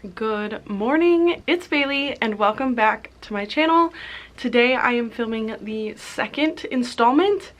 Good morning, it's Bailey and welcome back to my channel. Today I am filming the second installment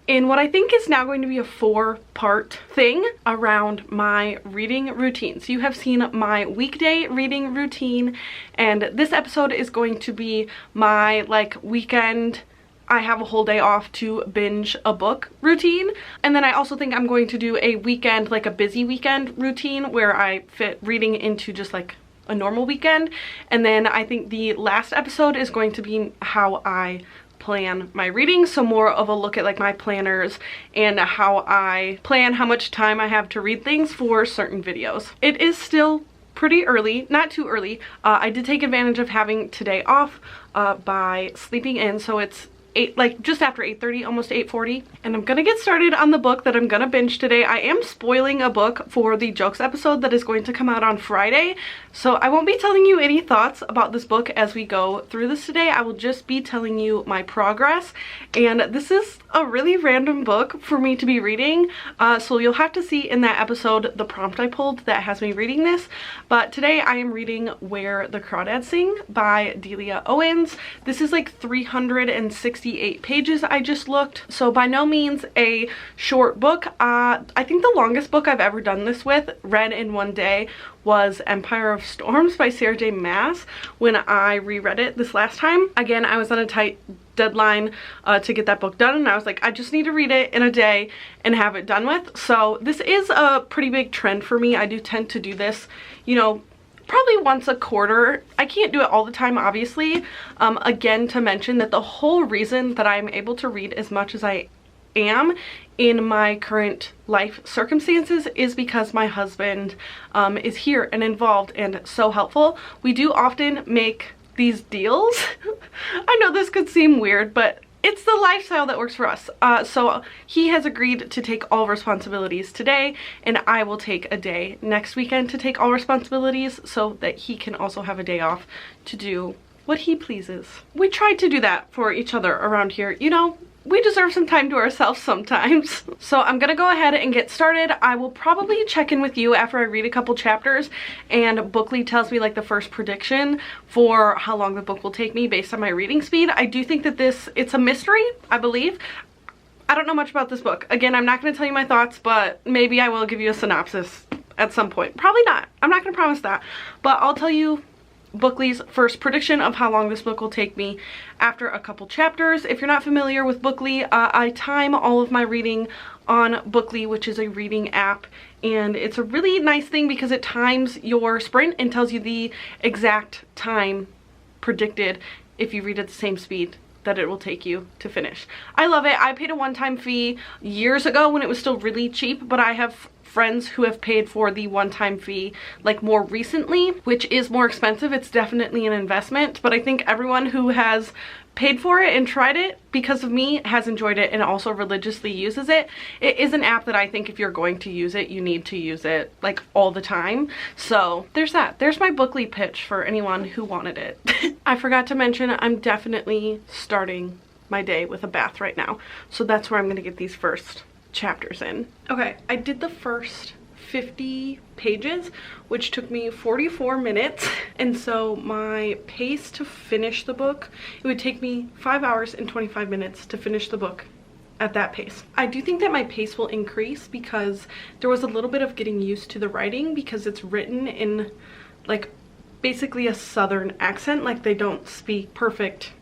in what I think is now going to be a 4-part thing around my reading routine. So you have seen my weekday reading routine, and this episode is going to be my weekend, I have a whole day off to binge a book routine. And then I also think I'm going to do a weekend, a busy weekend routine where I fit reading into just a normal weekend. And then I think the last episode is going to be how I plan my reading, so more of a look at my planners and how I plan how much time I have to read things for certain videos. It is still pretty early, not too early. I did take advantage of having today off by sleeping in, so it's just after 8:30, almost 8:40, and I'm gonna get started on the book that I'm gonna binge today. I am spoiling a book for the jokes episode that is going to come out on Friday, so I won't be telling you any thoughts about this book as we go through this today. I will just be telling you my progress, and this is a really random book for me to be reading, so you'll have to see in that episode the prompt I pulled that has me reading this. But today I am reading Where the Crawdads Sing by Delia Owens. This is 368 pages, I just looked, so by no means a short book. I think the longest book I've ever done this with, read in one day, was Empire of Storms by Sarah J Maas when I reread it this last time. Again, I was on a tight deadline to get that book done, and I was like, I just need to read it in a day and have it done with. So this is a pretty big trend for me. I do tend to do this, probably once a quarter. I can't do it all the time, obviously. Again, to mention that the whole reason that I'm able to read as much as I am in my current life circumstances is because my husband is here and involved and so helpful. We do often make these deals. I know this could seem weird, but it's the lifestyle that works for us. So he has agreed to take all responsibilities today, and I will take a day next weekend to take all responsibilities so that he can also have a day off to do what he pleases. We try to do that for each other around here. We deserve some time to ourselves sometimes. So I'm gonna go ahead and get started. I will probably check in with you after I read a couple chapters and Bookly tells me the first prediction for how long the book will take me based on my reading speed. I do think that it's a mystery, I believe. I don't know much about this book. Again, I'm not gonna tell you my thoughts, but maybe I will give you a synopsis at some point. Probably not. I'm not gonna promise that, but I'll tell you Bookly's first prediction of how long this book will take me after a couple chapters. If you're not familiar with Bookly, I time all of my reading on Bookly, which is a reading app, and it's a really nice thing because it times your sprint and tells you the exact time predicted if you read at the same speed that it will take you to finish. I love it. I paid a one-time fee years ago when it was still really cheap, but I have friends who have paid for the one-time fee more recently, which is more expensive. It's definitely an investment, but I think everyone who has paid for it and tried it because of me has enjoyed it and also religiously uses it. It is an app that I think if you're going to use it, you need to use it all the time. So there's that. There's my Bookly pitch for anyone who wanted it. I forgot to mention I'm definitely starting my day with a bath right now, so that's where I'm gonna get these first chapters in. Okay, I did the first 50 pages, which took me 44 minutes, and so my pace to finish the book, it would take me 5 hours and 25 minutes to finish the book at that pace. I do think that my pace will increase because there was a little bit of getting used to the writing because it's written in basically a southern accent. They don't speak perfect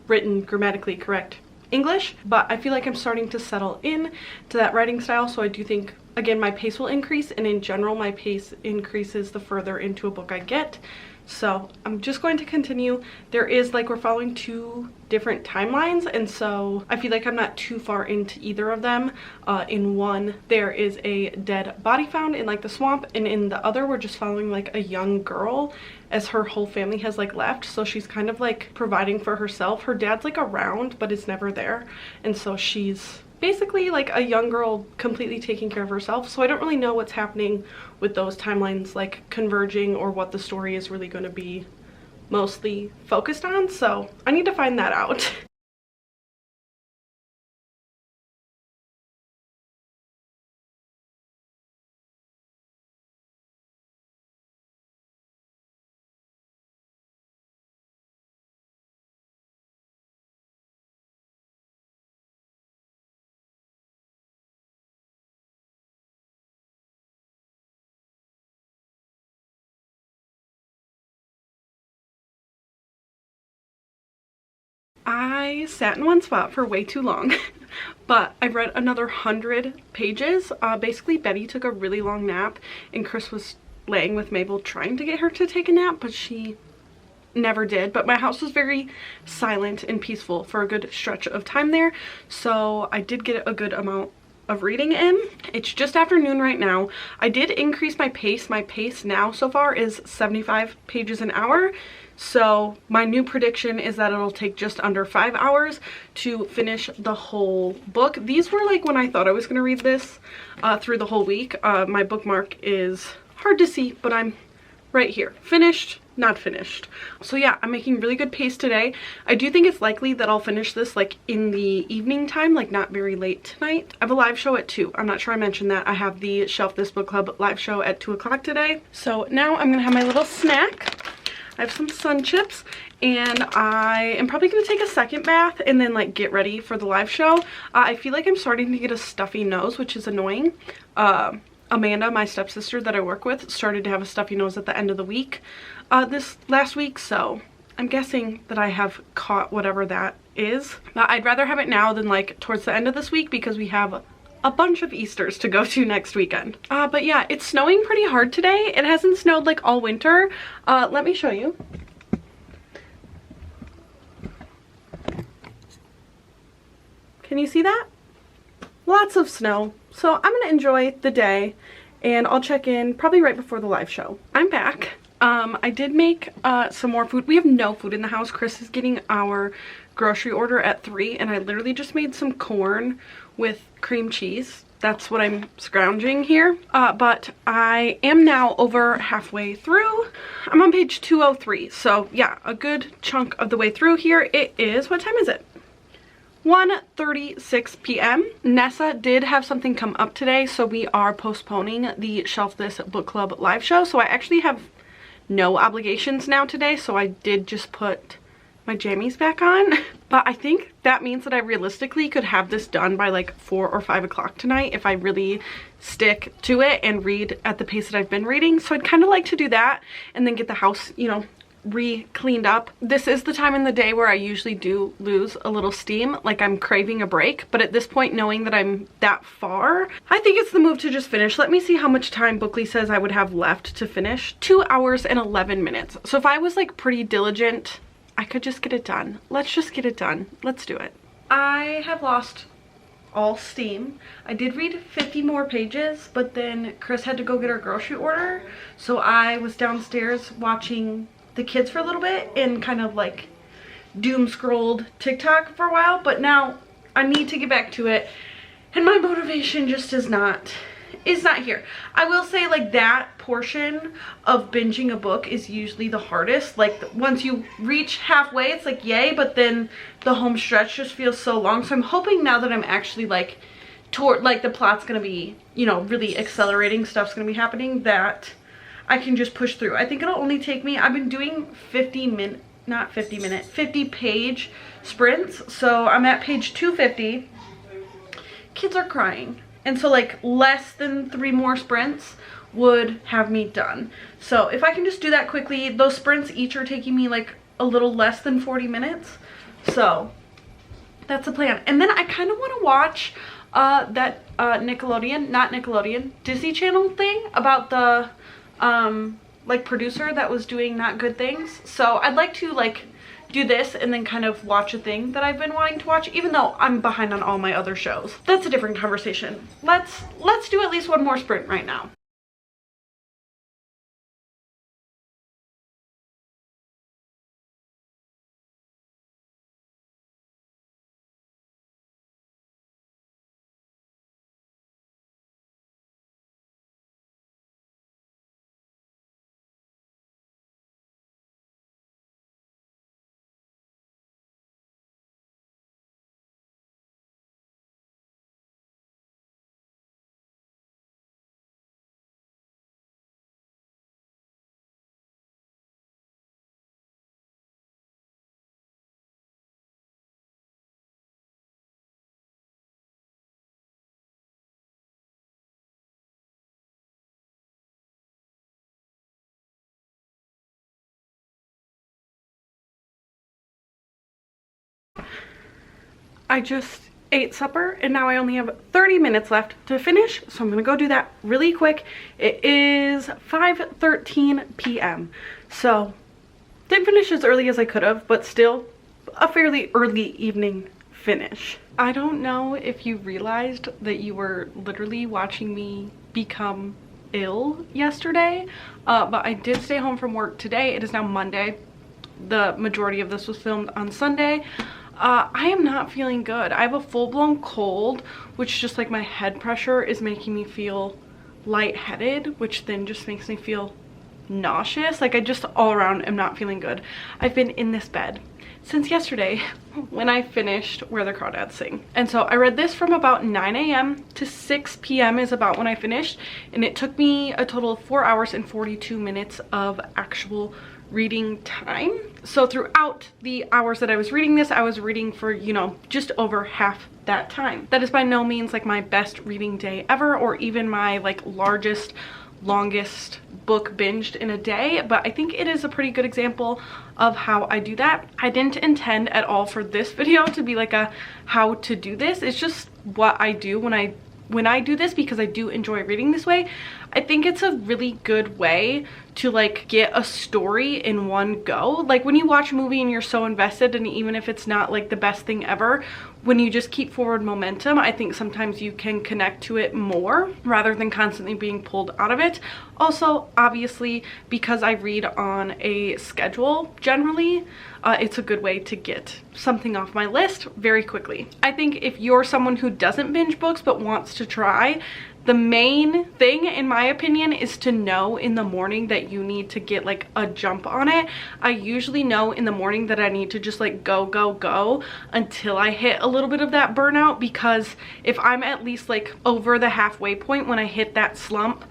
written grammatically correct English, but I feel like I'm starting to settle in to that writing style, so I do think, again, my pace will increase, and in general my pace increases the further into a book I get. So I'm just going to continue. There is we're following 2 different timelines, and so I feel like I'm not too far into either of them. In one there is a dead body found in the swamp, and in the other we're just following a young girl as her whole family has left, so she's kind of providing for herself. Her dad's around but is never there, and so she's basically a young girl completely taking care of herself. So I don't really know what's happening with those timelines converging, or what the story is really going to be mostly focused on, so I need to find that out. I sat in one spot for way too long, but I've read another 100 pages. Basically, Betty took a really long nap and Chris was laying with Mabel trying to get her to take a nap, but she never did. But my house was very silent and peaceful for a good stretch of time there, so I did get a good amount of reading in. It's just afternoon right now. I did increase my pace. My pace now so far is 75 pages an hour. So my new prediction is that it'll take just under 5 hours to finish the whole book. These were like when I thought I was going to read this through the whole week. My bookmark is hard to see, but I'm right here. Finished, not finished. So yeah, I'm making really good pace today. I do think it's likely that I'll finish this like in the evening time, like not very late tonight. I have a live show at 2. I'm not sure I mentioned that. I have the Shelf This Book Club live show at 2 o'clock today. So now I'm gonna have my little snack. I have some Sun Chips, and I am probably going to take a second bath and then like get ready for the live show. I feel like I'm starting to get a stuffy nose, which is annoying. Amanda, my stepsister that I work with, started to have a stuffy nose at the end of the week this last week, so I'm guessing that I have caught whatever that is. I'd rather have it now than like towards the end of this week because we have a bunch of Easters to go to next weekend. But yeah, it's snowing pretty hard today. It hasn't snowed like all winter. Let me show you. Can you see that? Lots of snow. So I'm gonna enjoy the day and I'll check in probably right before the live show. I'm back. I did make some more food. We have no food in the house. Chris is getting our grocery order at 3 and I literally just made some corn with cream cheese. That's what I'm scrounging here. But I am now over halfway through. I'm on page 203. So yeah, a good chunk of the way through here. It is, what time is it? 1:36 p.m. Nessa did have something come up today, so we are postponing the Shelf This Book Club live show. So I actually have no obligations now today, so I did just put my jammies back on. But I think that means that I realistically could have this done by like 4 or 5 o'clock tonight if I really stick to it and read at the pace that I've been reading. So I'd kind of like to do that and then get the house, you know, re-cleaned up. This is the time in the day where I usually do lose a little steam, like I'm craving a break, but at this point, knowing that I'm that far, I think it's the move to just finish. Let me see how much time Bookly says I would have left to finish. 2 hours and 11 minutes. So if I was like pretty diligent, I could just get it done. Let's just get it done. Let's do it. I have lost all steam. I did read 50 more pages, but then Chris had to go get our grocery order, so I was downstairs watching the kids for a little bit and kind of like doom scrolled TikTok for a while, but now I need to get back to it and my motivation just is not here. I will say like that portion of binging a book is usually the hardest. Like once you reach halfway, it's like yay, but then the home stretch just feels so long. So I'm hoping now that I'm actually like toward like the plot's gonna be, you know, really accelerating, stuff's gonna be happening, that I can just push through. I think it'll only take me, I've been doing 50 page sprints. So I'm at page 250. Kids are crying. And so like less than 3 more sprints would have me done. So if I can just do that quickly, those sprints each are taking me like a little less than 40 minutes. So that's the plan. And then I kind of want to watch that Disney Channel thing about the like producer that was doing Not Good Things. So I'd like to like do this and then kind of watch a thing that I've been wanting to watch, even though I'm behind on all my other shows. That's a different conversation. Let's do at least one more sprint right now. I just ate supper and now I only have 30 minutes left to finish, so I'm gonna go do that really quick. It is 5:13 p.m. so didn't finish as early as I could have, but still a fairly early evening finish. I don't know if you realized that you were literally watching me become ill yesterday, but I did stay home from work today. It is now Monday. The majority of this was filmed on Sunday. I am not feeling good. I have a full-blown cold, which just like my head pressure is making me feel lightheaded, which then just makes me feel nauseous. Like I just all around am not feeling good. I've been in this bed since yesterday when I finished Where the Crawdads Sing. And so I read this from about 9 a.m. to 6 p.m. is about when I finished, and it took me a total of 4 hours and 42 minutes of actual reading time. So throughout the hours that I was reading this, I was reading for, you know, just over half that time. That is by no means like my best reading day ever, or even my like longest book binged in a day, but I think it is a pretty good example of how I do that. I didn't intend at all for this video to be like a how to do this. It's just what I do when I do this, because I do enjoy reading this way. I think it's a really good way to like get a story in one go. Like when you watch a movie and you're so invested, and even if it's not like the best thing ever, when you just keep forward momentum, I think sometimes you can connect to it more rather than constantly being pulled out of it. Also, obviously, because I read on a schedule generally, it's a good way to get something off my list very quickly. I think if you're someone who doesn't binge books but wants to try, the main thing in my opinion is to know in the morning that you need to get like a jump on it. I usually know in the morning that I need to just like go until I hit a little bit of that burnout, because if I'm at least like over the halfway point when I hit that slump,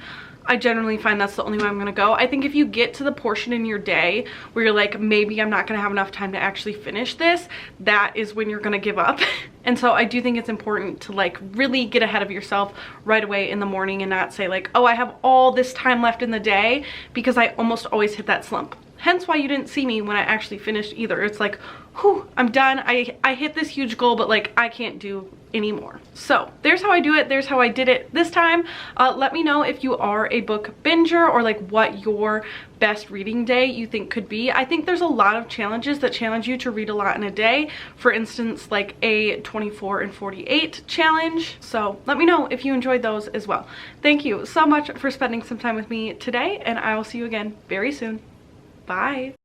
I generally find that's the only way I'm gonna go. I think if you get to the portion in your day where you're like, maybe I'm not gonna have enough time to actually finish this, that is when you're gonna give up. And so I do think it's important to like really get ahead of yourself right away in the morning and not say like, oh, I have all this time left in the day, because I almost always hit that slump. Hence why you didn't see me when I actually finished either. It's like, whew, I'm done. I hit this huge goal, but like I can't do anymore. So there's how I do it. There's how I did it this time. Let me know if you are a book binger, or like what your best reading day you think could be. I think there's a lot of challenges that challenge you to read a lot in a day. For instance, like a 24 and 48 challenge. So let me know if you enjoyed those as well. Thank you so much for spending some time with me today, and I will see you again very soon. Bye.